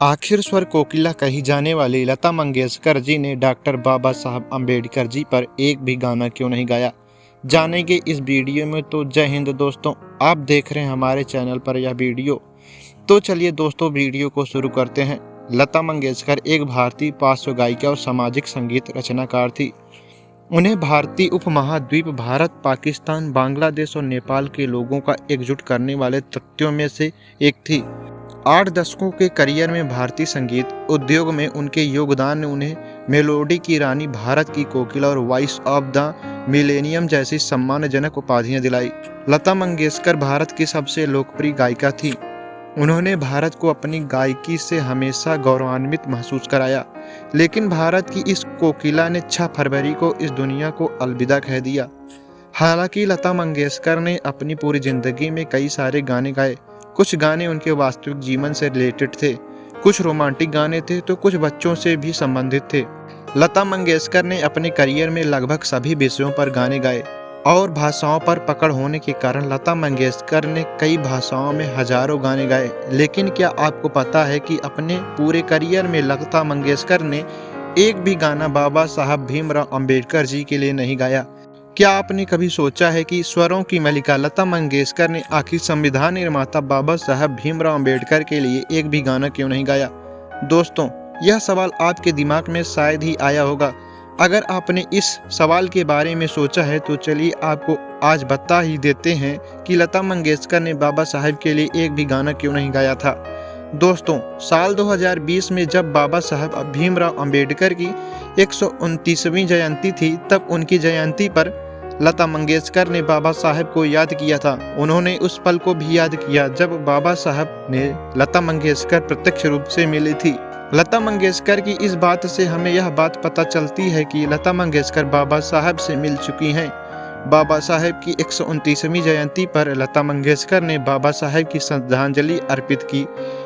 आखिर स्वर कोकिला कही जाने वाली लता मंगेशकर जी ने डॉक्टर बाबा साहब अम्बेडकर जी पर एक भी गाना क्यों नहीं गाया, जानेंगे इस वीडियो में। तो जय हिंद दोस्तों, आप देख रहे हैं हमारे चैनल पर यह वीडियो। तो चलिए दोस्तों, वीडियो को शुरू करते हैं। लता मंगेशकर एक भारतीय पार्श्व गायिका और सामाजिक संगीत रचनाकार थी। उन्हें भारतीय उपमहाद्वीप, भारत, पाकिस्तान, बांग्लादेश और नेपाल के लोगों का एकजुट करने वाले तथ्यों में से एक थी। 8 दशकों के करियर में भारतीय संगीत उद्योग में उनके योगदान ने उन्हें मेलोडी की रानी, भारत की कोकिला और वॉइस ऑफ द मिलेनियम जैसी सम्मानजनक उपाधियां दिलाई। लता मंगेशकर भारत की सबसे लोकप्रिय गायिका थी। उन्होंने भारत को अपनी गायकी से हमेशा गौरवान्वित महसूस कराया, लेकिन भारत की इस कोकिला ने 6 फरवरी को इस दुनिया को अलविदा कह दिया। हालांकि लता मंगेशकर ने अपनी पूरी जिंदगी में कई सारे गाने गाए। कुछ गाने उनके वास्तविक जीवन से रिलेटेड थे, कुछ रोमांटिक गाने थे तो कुछ बच्चों से भी संबंधित थे। लता मंगेशकर ने अपने करियर में लगभग सभी विषयों पर गाने गाए और भाषाओं पर पकड़ होने के कारण लता मंगेशकर ने कई भाषाओं में हजारों गाने गाए। लेकिन क्या आपको पता है कि अपने पूरे करियर में लता मंगेशकर ने एक भी गाना बाबा साहब भीमराव अंबेडकर जी के लिए नहीं गाया? क्या आपने कभी सोचा है कि स्वरों की मलिका लता मंगेशकर ने आखिर संविधान निर्माता बाबा साहब भीमराव अंबेडकर के लिए एक भी गाना क्यों नहीं गाया? दोस्तों, यह सवाल आपके दिमाग में शायद ही आया होगा। अगर आपने इस सवाल के बारे में सोचा है तो चलिए आपको आज बता ही देते हैं कि लता मंगेशकर ने बाबा साहब के लिए एक भी गाना क्यों नहीं गाया था। दोस्तों, साल 2020 में जब बाबा साहब भीमराव अंबेडकर की 129वीं जयंती थी, तब उनकी जयंती पर लता मंगेशकर ने बाबा साहब को याद किया था। उन्होंने उस पल को भी याद किया जब बाबा साहब ने लता मंगेशकर प्रत्यक्ष रूप से मिली थी। लता मंगेशकर की इस बात से हमें यह बात पता चलती है कि लता मंगेशकर बाबा साहब से मिल चुकी हैं। बाबा साहब की 129वीं जयंती पर लता मंगेशकर ने बाबा साहब की श्रद्धांजलि अर्पित की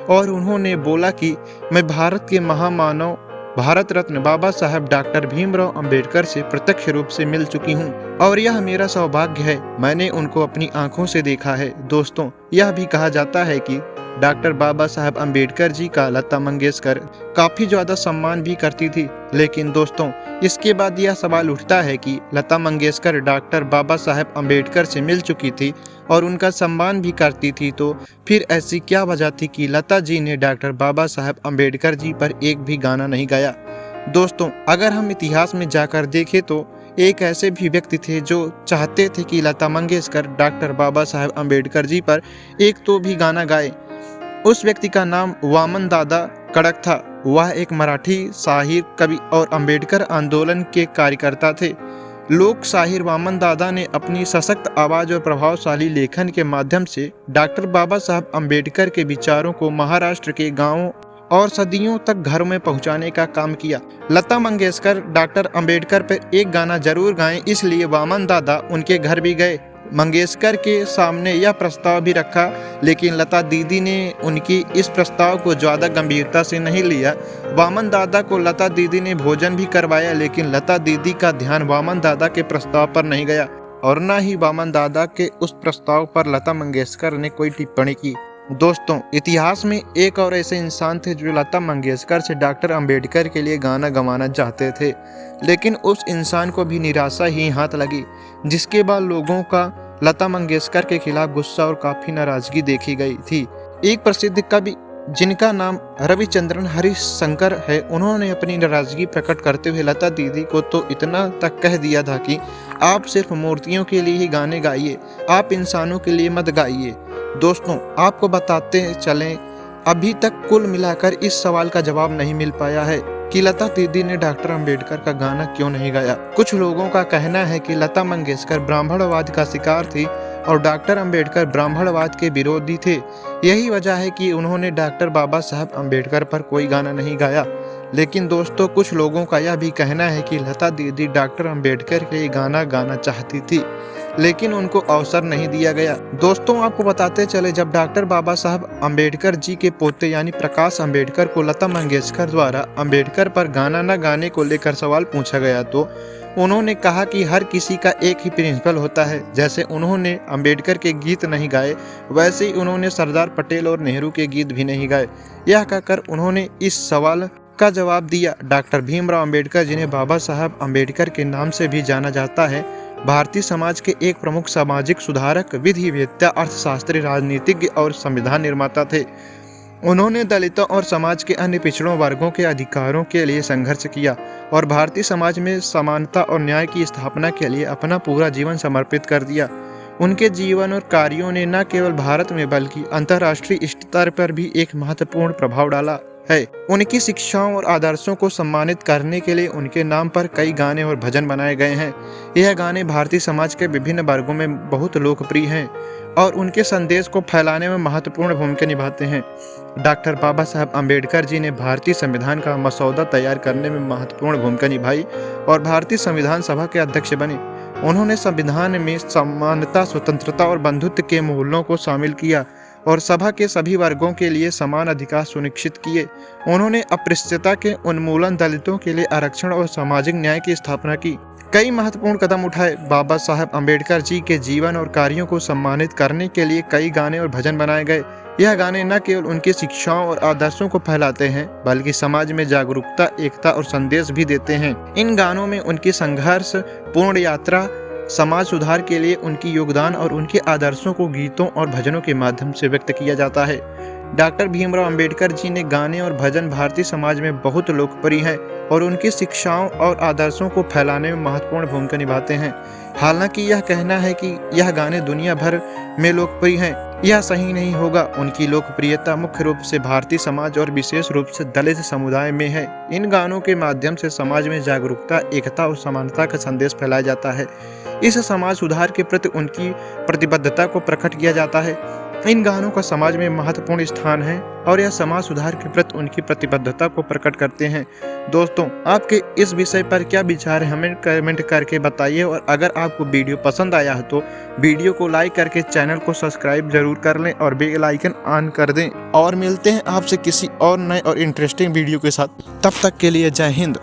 और उन्होंने बोला कि मैं भारत के महामानव, भारत रत्न बाबा साहब डॉक्टर भीमराव अंबेडकर से प्रत्यक्ष रूप से मिल चुकी हूं और यह मेरा सौभाग्य है। मैंने उनको अपनी आंखों से देखा है। दोस्तों, यह भी कहा जाता है कि डॉक्टर बाबा साहब अंबेडकर जी का लता मंगेशकर काफी ज्यादा सम्मान भी करती थी। लेकिन दोस्तों, इसके बाद यह सवाल उठता है कि लता मंगेशकर डॉक्टर बाबा साहब अंबेडकर से मिल चुकी थी और उनका सम्मान भी करती थी, तो फिर ऐसी क्या वजह थी कि लता जी ने डॉक्टर बाबा साहब अंबेडकर जी पर एक भी गाना नहीं गाया? दोस्तों, अगर हम इतिहास में जाकर देखें तो एक ऐसे भी व्यक्ति थे जो चाहते थे कि लता मंगेशकर डॉक्टर बाबा साहब अंबेडकर जी पर एक तो भी गाना गाए। उस व्यक्ति का नाम वामन दादा कड़क था। वह एक मराठी शाहिर, कवि और अंबेडकर आंदोलन के कार्यकर्ता थे। लोक शाहिर वामन दादा ने अपनी सशक्त आवाज और प्रभावशाली लेखन के माध्यम से डॉक्टर बाबा साहब अंबेडकर के विचारों को महाराष्ट्र के गांवों और सदियों तक घरों में पहुंचाने का काम किया। लता मंगेशकर डॉक्टर अंबेडकर पर एक गाना जरूर गाएं, इसलिए वामन दादा उनके घर भी गए। मंगेशकर के सामने यह प्रस्ताव भी रखा, लेकिन लता दीदी ने उनकी इस प्रस्ताव को ज़्यादा गंभीरता से नहीं लिया। वामन दादा को लता दीदी ने भोजन भी करवाया, लेकिन लता दीदी का ध्यान वामन दादा के प्रस्ताव पर नहीं गया और न ही वामन दादा के उस प्रस्ताव पर लता मंगेशकर ने कोई टिप्पणी की। दोस्तों, इतिहास में एक और ऐसे इंसान थे जो लता मंगेशकर से डॉक्टर अंबेडकर के लिए गाना गवाना चाहते थे, लेकिन उस इंसान को भी निराशा ही हाथ लगी, जिसके बाद लोगों का लता मंगेशकर के खिलाफ गुस्सा और काफी नाराजगी देखी गई थी। एक प्रसिद्ध कवि जिनका नाम रविचंद्रन हरिशंकर है, उन्होंने अपनी नाराजगी प्रकट करते हुए लता दीदी को तो इतना तक कह दिया था कि आप सिर्फ मूर्तियों के लिए ही गाने गाइए, आप इंसानों के लिए मत गाइए। दोस्तों, आपको बताते चलें, अभी तक कुल मिलाकर इस सवाल का जवाब नहीं मिल पाया है कि लता दीदी ने डॉक्टर अंबेडकर का गाना क्यों नहीं गाया। कुछ लोगों का कहना है कि लता मंगेशकर ब्राह्मणवाद का शिकार थी और डॉक्टर अंबेडकर ब्राह्मणवाद के विरोधी थे। यही वजह है कि उन्होंने डॉक्टर बाबा साहब अंबेडकर पर कोई गाना नहीं गाया। लेकिन दोस्तों कुछ लोगों का यह भी कहना है कि लता दीदी डॉक्टर अंबेडकर के लिए गाना गाना चाहती थी, लेकिन उनको अवसर नहीं दिया गया। दोस्तों आपको बताते चले, जब डॉक्टर बाबा साहब अंबेडकर जी के पोते यानी प्रकाश अंबेडकर को लता मंगेशकर द्वारा अंबेडकर पर गाना न गाने को लेकर सवाल पूछा गया तो उन्होंने कहा कि हर किसी का एक ही प्रिंसिपल होता है। जैसे उन्होंने अंबेडकर के गीत नहीं गाए, वैसे ही उन्होंने सरदार पटेल और नेहरू के गीत भी नहीं गाए। यह कहकर उन्होंने इस सवाल का जवाब दिया। डॉक्टर भीमराव अंबेडकर, जिन्हें बाबा साहब अंबेडकर के नाम से भी जाना जाता है, भारतीय समाज के एक प्रमुख सामाजिक सुधारक, विधिवेत्ता, अर्थशास्त्री, राजनीतिज्ञ और संविधान निर्माता थे। उन्होंने दलितों और समाज के अन्य पिछड़ों वर्गों के अधिकारों के लिए संघर्ष किया और भारतीय समाज में समानता और न्याय की स्थापना के लिए अपना पूरा जीवन समर्पित कर दिया। उनके जीवन और कार्यों ने न केवल भारत में बल्कि अंतर्राष्ट्रीय स्तर पर भी एक महत्वपूर्ण प्रभाव डाला है। उनकी शिक्षाओं और आदर्शों को सम्मानित करने के लिए उनके नाम पर कई गाने और भजन बनाए गए हैं। यह गाने भारतीय समाज के विभिन्न वर्गों में बहुत लोकप्रिय हैं और उनके संदेश को फैलाने में महत्वपूर्ण भूमिका निभाते हैं। डॉक्टर बाबा साहब अंबेडकर जी ने भारतीय संविधान का मसौदा तैयार करने में महत्वपूर्ण भूमिका निभाई और भारतीय संविधान सभा के अध्यक्ष बने। उन्होंने संविधान में समानता, स्वतंत्रता और बंधुत्व के मूल्यों को शामिल किया और सभा के सभी वर्गों के लिए समान अधिकार सुनिश्चित किए। उन्होंने अस्पृश्यता के उन्मूलन, दलितों के लिए आरक्षण और सामाजिक न्याय की स्थापना की। कई महत्वपूर्ण कदम उठाए। बाबा साहब अंबेडकर जी के जीवन और कार्यों को सम्मानित करने के लिए कई गाने और भजन बनाए गए। यह गाने न केवल उनकी शिक्षाओं और आदर्शों को फैलाते हैं, बल्कि समाज में जागरूकता, एकता और संदेश भी देते हैं। इन गानों में उनकी संघर्ष पूर्ण यात्रा, समाज सुधार के लिए उनकी योगदान और उनके आदर्शों को गीतों और भजनों के माध्यम से व्यक्त किया जाता है। डॉक्टर भीमराव अंबेडकर जी ने गाने और भजन भारतीय समाज में बहुत लोकप्रिय हैं और उनकी शिक्षाओं और आदर्शों को फैलाने में महत्वपूर्ण भूमिका निभाते हैं। हालांकि यह कहना है कि यह गाने दुनिया भर में लोकप्रिय हैं, यह सही नहीं होगा। उनकी लोकप्रियता मुख्य रूप से भारतीय समाज और विशेष रूप से दलित समुदाय में है। इन गानों के माध्यम से समाज में जागरूकता, एकता और समानता का संदेश फैलाया जाता है। इस समाज सुधार के प्रति उनकी प्रतिबद्धता को प्रकट किया जाता है। इन गानों का समाज में महत्वपूर्ण स्थान है और यह समाज सुधार के प्रति उनकी प्रतिबद्धता को प्रकट करते हैं। दोस्तों आपके इस विषय पर क्या विचार है, हमें कमेंट करके बताइए और अगर आपको वीडियो पसंद आया है तो वीडियो को लाइक करके चैनल को सब्सक्राइब जरूर कर लें और बेल आइकन ऑन कर दें। और मिलते हैं आपसे किसी और नए और इंटरेस्टिंग वीडियो के साथ। तब तक के लिए जय हिंद।